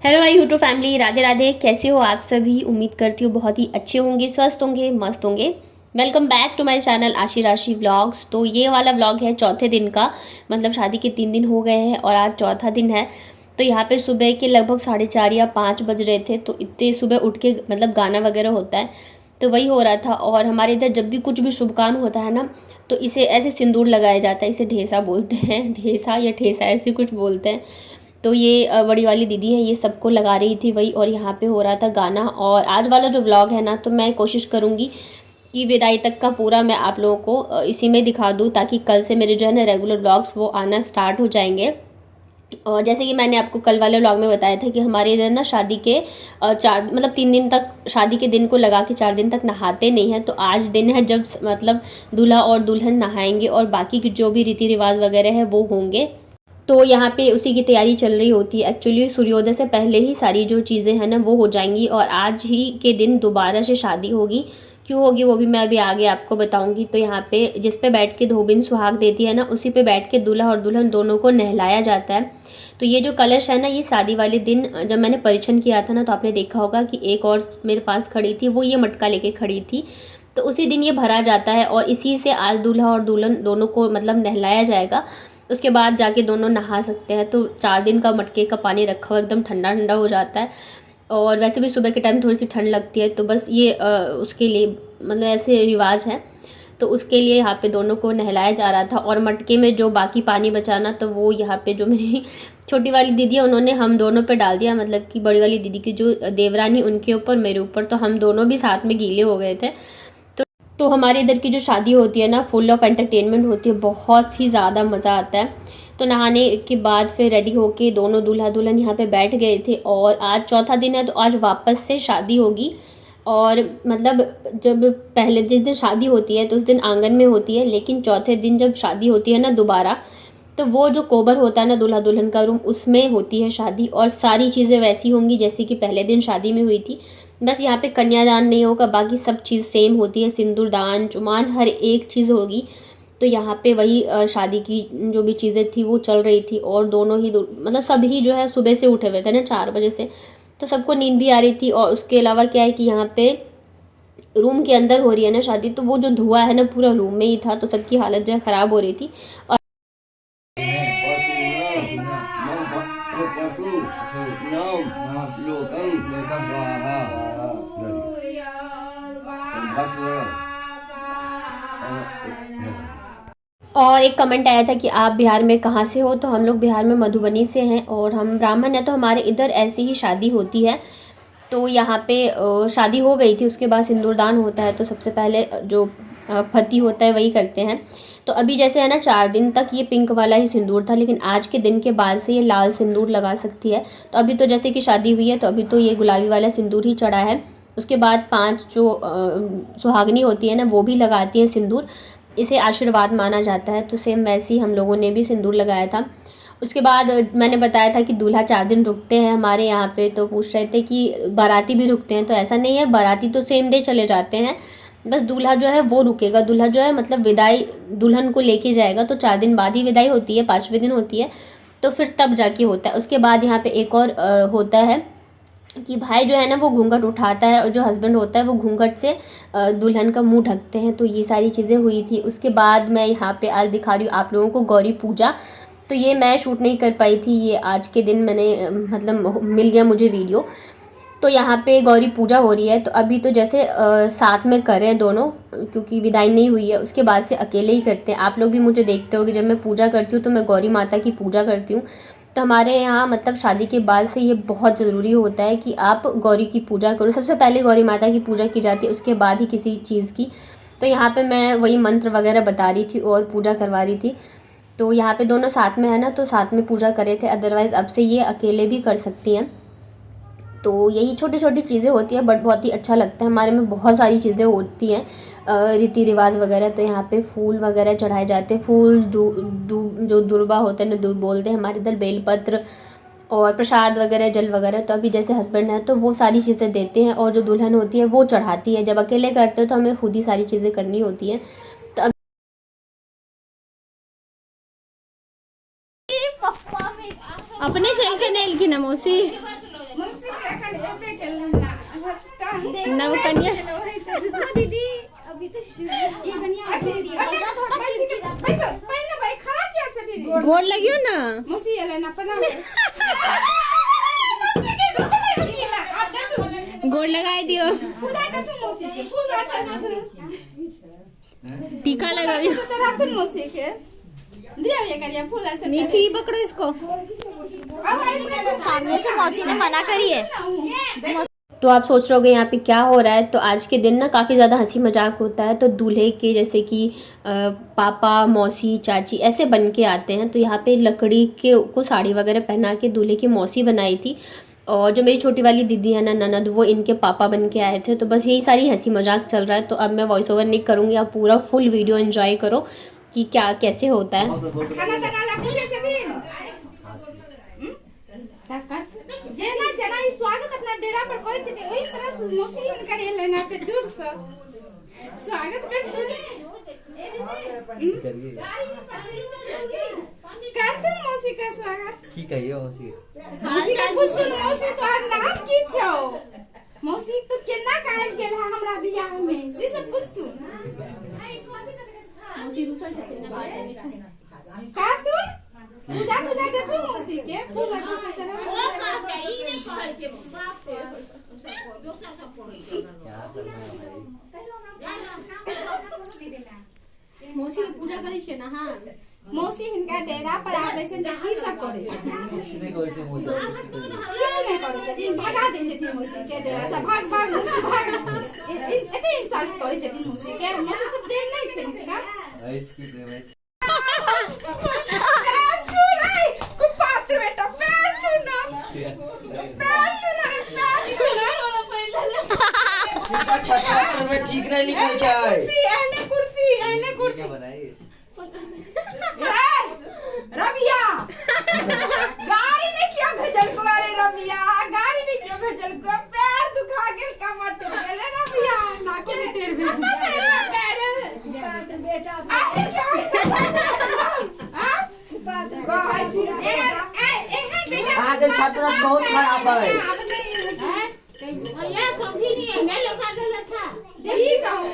Hello my YouTube family, Radhe Radhe. कैसे हो आप सभी? उम्मीद करती हूँ बहुत ही अच्छे होंगे, स्वस्थ होंगे, मस्त होंगे। Welcome back to my channel Aashi Rashi vlogs. तो ये वाला व्लॉग है चौथे दिन का, मतलब शादी के 3 दिन हो गए हैं और आज चौथा दिन है। तो यहाँ पे सुबह के लगभग 4:30 या 5 बज रहे थे, तो इतने सुबह उठ के मतलब गाना वगैरह होता है तो वही हो रहा था। और हमारे इधर जब भी कुछ भी शुभ काम होता है ना, तो इसे ऐसे सिंदूर लगाया जाता है। इसे ढेसा बोलते हैं, ढेसा या ठेसा ऐसे कुछ बोलते हैं। तो ये बड़ी वाली दीदी है, ये सबको लगा रही थी वही, और यहाँ पे हो रहा था गाना। और आज वाला जो व्लॉग है ना, तो मैं कोशिश करूँगी कि विदाई तक का पूरा मैं आप लोगों को इसी में दिखा दूँ, ताकि कल से मेरे जो है ना रेगुलर व्लॉग्स वो आना स्टार्ट हो जाएंगे। और जैसे कि मैंने आपको कल वाले व्लॉग में बताया था कि हमारे इधर ना शादी के 3 दिन तक, शादी के दिन को लगा के 4 दिन तक नहाते नहीं हैं। तो आज दिन है जब मतलब दूल्हा और दुल्हन नहाएंगे और बाकी के जो भी रीति रिवाज वगैरह है वो होंगे। तो यहाँ पे उसी की तैयारी चल रही होती है। एक्चुअली सूर्योदय से पहले ही सारी जो चीज़ें हैं ना वो हो जाएंगी, और आज ही के दिन दोबारा से शादी होगी। क्यों होगी वो भी मैं अभी आगे आपको बताऊंगी। तो यहाँ पे जिस पे बैठ के धोबिन सुहाग देती है ना, उसी पे बैठ के दूल्हा और दुल्हन दोनों को नहलाया जाता है। तो ये जो कलश है ना, ये शादी वाले दिन जब मैंने परीक्षण किया था ना, तो आपने देखा होगा कि एक और मेरे पास खड़ी थी, वो ये मटका लेके खड़ी थी। तो उसी दिन ये भरा जाता है और इसी से आज दूल्हा और दुल्हन दोनों को मतलब नहलाया जाएगा। उसके बाद जाके दोनों नहा सकते हैं। तो 4 दिन का मटके का पानी रखा हुआ एकदम ठंडा ठंडा हो जाता है। और वैसे भी सुबह के टाइम थोड़ी सी ठंड लगती है, तो बस ये उसके लिए मतलब ऐसे रिवाज है। तो उसके लिए यहाँ पे दोनों को नहलाया जा रहा था। और मटके में जो बाकी पानी बचाना, तो वो यहाँ पे जो मेरी छोटी वाली दीदी है उन्होंने हम दोनों पे डाल दिया। मतलब कि बड़ी वाली दीदी की जो देवरानी, उनके ऊपर, मेरे ऊपर। तो हम दोनों भी साथ में गीले हो गए थे। तो हमारे इधर की जो शादी होती है ना, फुल ऑफ एंटरटेनमेंट होती है, बहुत ही ज़्यादा मज़ा आता है। तो नहाने के बाद फिर रेडी होके दोनों दूल्हा दुल्हन यहाँ पे बैठ गए थे। और आज चौथा दिन है, तो आज वापस से शादी होगी। और मतलब जब पहले जिस दिन शादी होती है तो उस दिन आंगन में होती है, लेकिन चौथे दिन जब शादी होती है ना दोबारा, तो वो जो कोबर होता है ना दूल्हा दुल्हन का रूम, उसमें होती है शादी। और सारी चीज़ें वैसी होंगी जैसे कि पहले दिन शादी में हुई थी। बस यहाँ पे कन्यादान नहीं होगा, बाकी सब चीज़ सेम होती है। सिंदूरदान, चुमान, हर एक चीज़ होगी। तो यहाँ पे वही शादी की जो भी चीज़ें थी वो चल रही थी। और दोनों ही मतलब सभी जो है सुबह से उठे हुए थे ना, 4 बजे से। तो सबको नींद भी आ रही थी। और उसके अलावा क्या है कि यहाँ पे रूम के अंदर हो रही है ना शादी, तो वो जो धुआं है ना पूरा रूम में ही था, तो सबकी हालत जो है ख़राब हो रही थी। और एक कमेंट आया था कि आप बिहार में कहाँ से हो? तो हम लोग बिहार में मधुबनी से हैं और हम ब्राह्मण हैं। तो हमारे इधर ऐसी ही शादी होती है। तो यहाँ पे शादी हो गई थी, उसके बाद सिंदूरदान होता है। तो सबसे पहले जो पति होता है वही करते हैं। तो अभी जैसे है ना 4 दिन तक ये पिंक वाला ही सिंदूर था, लेकिन आज के दिन के बाद से ये लाल सिंदूर लगा सकती है। तो अभी तो जैसे कि शादी हुई है, तो अभी तो ये गुलाबी वाला सिंदूर ही चढ़ा है। उसके बाद 5 जो सुहागनी होती है ना, वो भी लगाती है सिंदूर। इसे आशीर्वाद माना जाता है। तो सेम वैसे ही हम लोगों ने भी सिंदूर लगाया था। उसके बाद मैंने बताया था कि दूल्हा 4 दिन रुकते हैं हमारे यहाँ पे। तो पूछ रहे थे कि बाराती भी रुकते हैं? तो ऐसा नहीं है, बाराती तो सेम डे चले जाते हैं। बस दूल्हा जो है वो रुकेगा। दूल्हा जो है मतलब विदाई दुल्हन को लेके जाएगा, तो 4 दिन बाद ही विदाई होती है, 5वें दिन होती है। तो फिर तब जाके होता है। उसके बाद यहाँ पे एक और होता है कि भाई जो है ना वो घूंघट उठाता है, और जो हस्बैंड होता है वो घूंघट से दुल्हन का मुंह ढकते हैं। तो ये सारी चीज़ें हुई थी। उसके बाद मैं यहाँ पे आज दिखा रही हूँ आप लोगों को गौरी पूजा। तो ये मैं शूट नहीं कर पाई थी, ये आज के दिन मैंने मतलब मिल गया मुझे वीडियो। तो यहाँ पे गौरी पूजा हो रही है। तो अभी तो जैसे साथ में करें दोनों, क्योंकि विदाई नहीं हुई है। उसके बाद से अकेले ही करते हैं। आप लोग भी मुझे देखते हो कि जब मैं पूजा करती हूँ तो मैं गौरी माता की पूजा करती हूँ। तो हमारे यहाँ मतलब शादी के बाद से ये बहुत ज़रूरी होता है कि आप गौरी की पूजा करो। सबसे पहले गौरी माता की पूजा की जाती है, उसके बाद ही किसी चीज़ की। तो यहाँ पे मैं वही मंत्र वगैरह बता रही थी और पूजा करवा रही थी। तो यहाँ पे दोनों साथ में है ना, तो साथ में पूजा करे थे। अदरवाइज़ अब से ये अकेले भी कर सकती हैं। तो यही छोटी छोटी चीज़ें होती हैं, बट बहुत ही अच्छा लगता है। हमारे में बहुत सारी चीज़ें होती हैं, रीति रिवाज वगैरह। तो यहाँ पे फूल वगैरह चढ़ाए जाते हैं। फूल जो दुर्बा होते हैं ना, दूब बोलते हैं हमारे इधर, बेलपत्र और प्रसाद वगैरह, जल वगैरह। तो अभी जैसे हस्बैंड है तो वो सारी चीज़ें देते हैं, और जो दुल्हन होती है वो चढ़ाती है। जब अकेले करते हो तो हमें खुद ही सारी चीज़ें करनी होती हैं। तो अपने शेल के नेल की नमोसी नव कन्या दीदी अभी तो गोड़ लगियो ना गोड़ लगाए दियो टीका लगा दियो मीठी पकड़ो इसको सामने से मौसी ने मना करी है। तो आप सोच रहे होगे यहाँ पे क्या हो रहा है। तो आज के दिन ना काफ़ी ज़्यादा हंसी मजाक होता है। तो दूल्हे के जैसे कि पापा मौसी चाची ऐसे बन के आते हैं। तो यहाँ पे लकड़ी के को साड़ी वगैरह पहना के दूल्हे की मौसी बनाई थी और जो मेरी छोटी वाली दीदी है ना ननद वो इनके पापा बन के आए थे। तो बस यही सारी हंसी मजाक चल रहा है। तो अब मैं वॉइस ओवर नहीं करूँगी, आप पूरा फुल वीडियो एंजॉय करो कि क्या कैसे होता है। जना स्वागत अपना डेरा पर करे छथि ओई तरह से मौसी करे लेना पे दूर से स्वागत कर करते मौसी का स्वागत की कहियो मौसी मौसी का पूछो मौसी तोहर नाम की छौ मौसी तू केना काहे गेल है हमरा बियाह में से सब पूछ तू मौसी रुसल छथि ना बात नहीं छै का तू पूजा पूजा देखो मौसी के फूल अच्छा से चढ़ा ओ का ई नहीं कहै छै बाप रे दोसर सब पढ़ै छै क्या करना है मौसी पूजा करै छै ना हां मौसी हिनका डेरा पर आबै छै त की सब करै छै सीधे करै छै मौसी किछ नहीं करै छै भगा दै छै मौसी के डेरा से भाग भाग मौसी भाग एते इंसान करै छै मौसी के मौसी सब प्रेम नहीं छै हिनका आइस की प्रेम है छात्र में ठीक नहीं लिखल छै कुर्सी एने कुर्सी बनाई रबिया गाड़ी ने क्यों भेजल को अरे रबिया गाड़ी ने क्यों भेजल को पैर दुखा गेल कमर टूट गेल रबिया नाके में टेर भेल पैर बेटा आए क्या हां आगे छात्र बहुत खराब है ये समझी नहीं है मैं लौटा देला था यही कहूं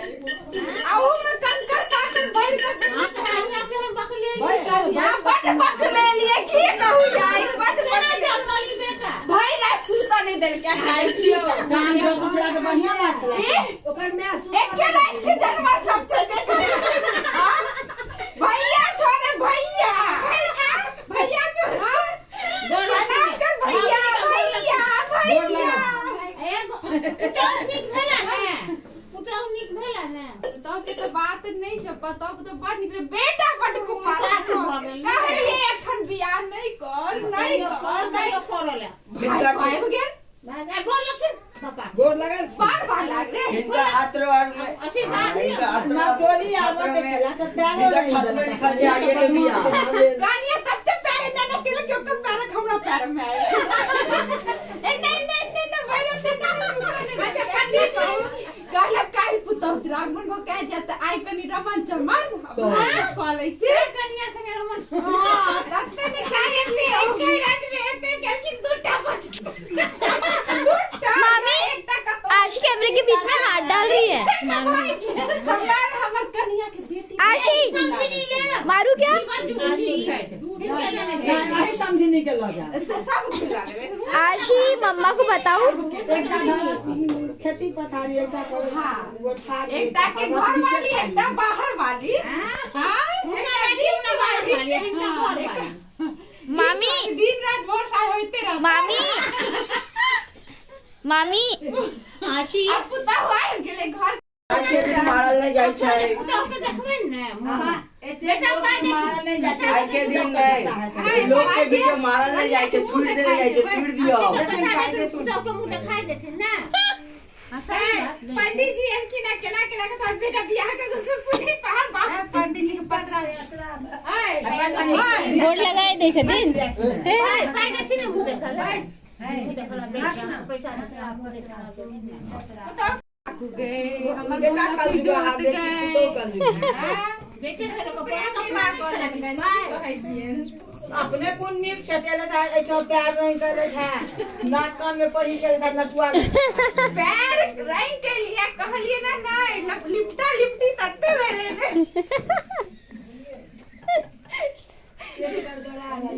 आओ मैं कंकर काकर बैठ के बकले लिए की कहूं यार बकले बेटा भाई रात सुता नहीं देल क्या खाई कियो काम जो दूसरा के बढ़िया बात है ओकर में एक के रात के जन्म सब छै देख भैया छोड़े भैया भैया छोड़ प्रणाम कर भैया भैया भैया तो बात नहीं छ पता तो बड़ निकले बेटा बड़ कुमार कहले एखन बियाह नहीं कर करले बेटा आइब गेल गोर लगे पापा गोर लगे बार लागे इनका आत्रवार में इनका आत्मा बोली आवत है तो पैर छत में लिखल छै आगे के बियाह गानिया तब तक पैर न के क्यों कर पैर हमरा पैर में आए नहीं भैया तो अच्छा पंडित गाला काल पुतो द्रागमन भ कह जात आइ कनी रमन चमन कॉलेज छे कनिया संगे रमन हां दस्ते ने काहे ले के रात में एते केलखिन दूटा बच मामी आश कैमरे के बीच में हाथ डाल रही है हमर कनिया के बेटी आशी मारू क्या नहीं समझने के लगा सब खिला देबे आशी मम्मा को बताऊं खेती पथारी एकटा करो हां एकटा के घर वाली एकटा बाहर वाली हां एकटा दिन वाली एकटा घर वाली मामी दिन रात भोर खाए होते रह मामी आशी अब पुता हुआ गेले घर के दिन मारल नहीं जाय छै पुता के देखबे ने एते मारल नहीं जाय छै आज के दिन में लोग के बीच में मारल नहीं जाय छै छुड़ दे जाय छै छुड़ दियो लेकिन कायदे तू पुता के मुंह दिखाई देथिन ना पंडित जी एनकी ना केना केना के तोर बेटा बियाह के सुनी तहन बात पंडित जी के पत्रा गोड़ लगाए दे छथिन भाई देखी ना मुंह देखल मुंह देखल पैसा गए हमर बेटा कल जो आ बेटी तो कल बेटे से लोग बड़ा कपड़ा कर लगन कहै छियै अपने कौन नीक छतेले था एठो पैर नहीं करे था नाक कान में पही के था नटुआ पैर रंग के लिए कहलिए ना नहीं लिपटा लिपटी तत्ते मेरे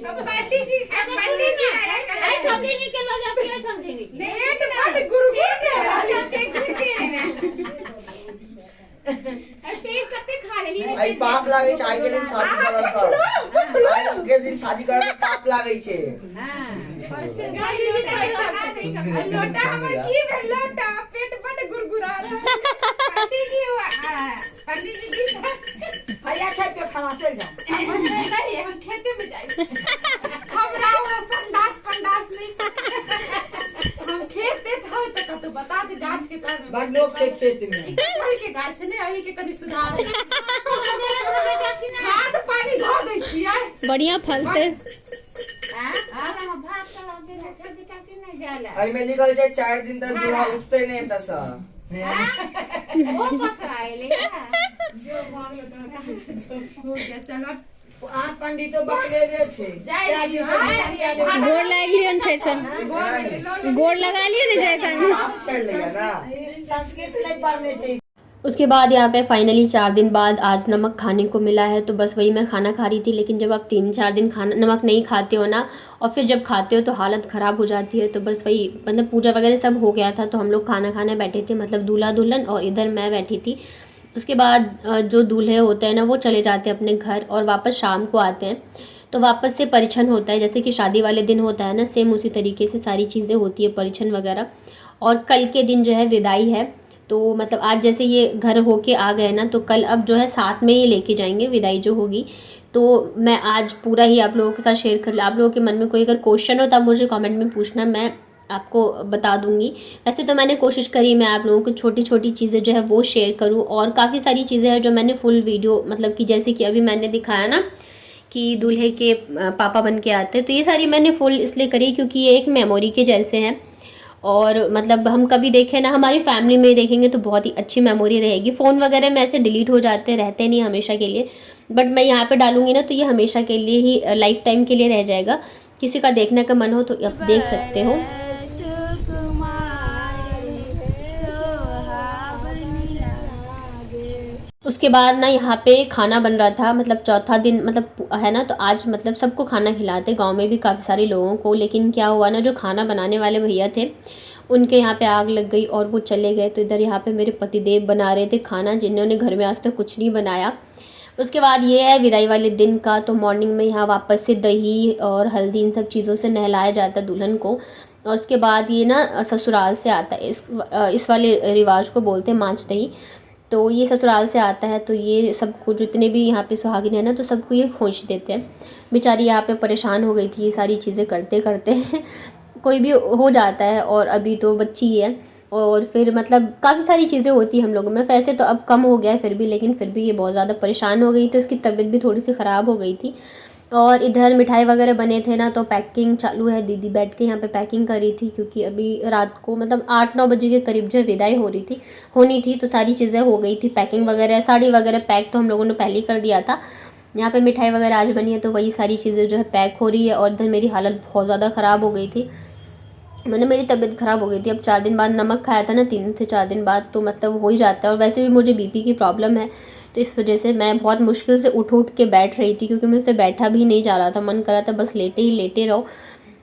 अब पंडित जी आई समझी के लोग अब क्या समझी नेट मत गुरु के आई पाप लागे छै आइ के दिन शादी करत आई के दिन शादी करत पाप लागे छै लोटा हमर की भेल लोटा पेट बड गुरगुरा रहा पंडित जी भैया छै पे खाना चल जा नहीं हम खेते में जाए हमरा वो संडास पंडास नहीं हम खेते था तो तो बता दे गाछ के तर में बड़ लोग छै खेत में कहीं के गाछ ने अही के कनी सुधार खाद पानी धो दै छियै बढ़िया फलते आई में निकल जाए 4 दिन तक दूल्हा उठते नहीं तस चलो आ पंडितो बकरे रे छै जाय छी गोड़ लाग लियन फिर से गोड़ लगा लिए ना जय कर चढ़ लिया ना संस्कृत नहीं पढ़ने थे। उसके बाद यहाँ पे फाइनली 4 दिन बाद आज नमक खाने को मिला है। तो बस वही मैं खाना खा रही थी, लेकिन जब आप 3-4 दिन खाना नमक नहीं खाते हो ना और फिर जब खाते हो तो हालत ख़राब हो जाती है। तो बस वही मतलब पूजा वगैरह सब हो गया था तो हम लोग खाना खाने बैठे थे, मतलब दूल्हा दुल्हन और इधर मैं बैठी थी। उसके बाद जो दूल्हे होते हैं ना वो चले जाते हैं अपने घर और वापस शाम को आते हैं। तो वापस से परिछन होता है, जैसे कि शादी वाले दिन होता है ना, सेम उसी तरीके से सारी चीज़ें होती है, परिछन वगैरह। और कल के दिन जो है विदाई है। तो मतलब आज जैसे ये घर होके आ गए ना, तो कल अब जो है साथ में ही लेके जाएंगे विदाई जो होगी। तो मैं आज पूरा ही आप लोगों के साथ शेयर कर, आप लोगों के मन में कोई अगर क्वेश्चन हो तो आप मुझे कमेंट में पूछना, मैं आपको बता दूंगी। वैसे तो मैंने कोशिश करी मैं आप लोगों को छोटी छोटी चीज़ें जो है वो शेयर करूं, और काफ़ी सारी चीज़ें हैं जो मैंने फुल वीडियो मतलब कि जैसे कि अभी मैंने दिखाया ना कि दूल्हे के पापा बन के आते हैं, तो ये सारी मैंने फुल इसलिए करी क्योंकि ये एक मेमोरी के जैसे हैं। और मतलब हम कभी देखें ना, हमारी फैमिली में देखेंगे तो बहुत ही अच्छी मेमोरी रहेगी। फ़ोन वगैरह में ऐसे डिलीट हो जाते रहते नहीं हमेशा के लिए, बट मैं यहाँ पे डालूंगी ना तो ये हमेशा के लिए ही लाइफ टाइम के लिए रह जाएगा। किसी का देखने का मन हो तो आप देख सकते हो। उसके बाद ना यहाँ पे खाना बन रहा था, मतलब चौथा दिन मतलब है ना, तो आज मतलब सबको खाना खिलाते, गांव में भी काफ़ी सारे लोगों को। लेकिन क्या हुआ ना, जो खाना बनाने वाले भैया थे उनके यहाँ पे आग लग गई और वो चले गए। तो इधर यहाँ पे मेरे पतिदेव बना रहे थे खाना, जिन्होंने घर में आज तक कुछ नहीं बनाया। उसके बाद ये है विदाई वाले दिन का। तो मॉर्निंग में यहाँ वापस से दही और हल्दी इन सब चीज़ों से नहलाया जाता है दुल्हन को। और उसके बाद ये ना ससुराल से आता है, इस वाले रिवाज को बोलते हैं माँच दही। तो ये ससुराल से आता है, तो ये सबको जितने भी यहाँ पे सुहागिन है ना, तो सबको ये खोज देते हैं। बेचारी यहाँ पे परेशान हो गई थी ये सारी चीज़ें करते करते कोई भी हो जाता है, और अभी तो बच्ची है। और फिर मतलब काफ़ी सारी चीज़ें होती हैं हम लोगों में। वैसे तो अब कम हो गया है फिर भी, लेकिन फिर भी ये बहुत ज़्यादा परेशान हो गई, तो इसकी तबीयत भी थोड़ी सी ख़राब हो गई थी। और इधर मिठाई वगैरह बने थे ना, तो पैकिंग चालू है। दीदी बैठ के यहाँ पे पैकिंग कर रही थी, क्योंकि अभी रात को मतलब 8-9 बजे के करीब जो है विदाई होनी थी। तो सारी चीज़ें हो गई थी पैकिंग वगैरह, साड़ी वगैरह पैक तो हम लोगों ने पहले ही कर दिया था। यहाँ पे मिठाई वगैरह आज बनी है, तो वही सारी चीज़ें जो है पैक हो रही है। और इधर मेरी हालत बहुत ज़्यादा ख़राब हो गई थी, मतलब मेरी तबीयत ख़राब हो गई थी। अब 4 दिन बाद नमक खाया था ना, 3 से 4 दिन बाद, तो मतलब हो ही जाता है। और वैसे भी मुझे बीपी की प्रॉब्लम है, तो इस वजह से मैं बहुत मुश्किल से उठ के बैठ रही थी, क्योंकि मुझसे बैठा भी नहीं जा रहा था, मन कर रहा था बस लेटे ही लेटे रहो।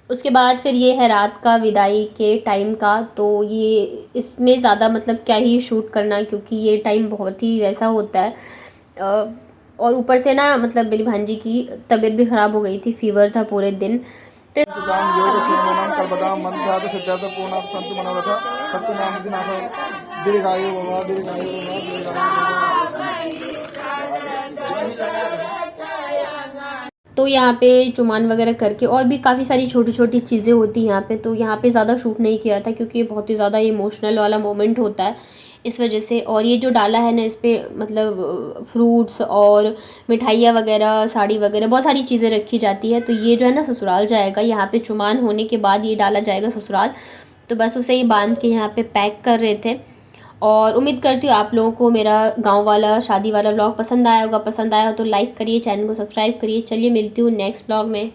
उसके बाद फिर ये है रात का विदाई के टाइम का। तो ये इसमें ज़्यादा मतलब क्या ही शूट करना, क्योंकि ये टाइम बहुत ही वैसा होता है। और ऊपर से ना मतलब मेरी भांजी की तबीयत भी ख़राब हो गई थी, फीवर था पूरे दिन। तो यहाँ पे चुमान वगैरह करके और भी काफ़ी सारी छोटी छोटी चीज़ें होती हैं यहाँ पे। तो यहाँ पे ज़्यादा शूट नहीं किया था, क्योंकि ये बहुत ही ज़्यादा इमोशनल वाला मोमेंट होता है इस वजह से। और ये जो डाला है ना, इस पर मतलब फ्रूट्स और मिठाइयाँ वगैरह, साड़ी वगैरह, बहुत सारी चीज़ें रखी जाती है। तो ये जो है ना ससुराल जाएगा, यहाँ पे चुमान होने के बाद ये डाला जाएगा ससुराल। तो बस उसे ही बांध के यहाँ पे पैक कर रहे थे। और उम्मीद करती हूँ आप लोगों को मेरा गांव वाला शादी वाला व्लॉग पसंद आया होगा। पसंद आया हो तो लाइक करिए, चैनल को सब्सक्राइब करिए। चलिए मिलती हूँ नेक्स्ट व्लॉग में।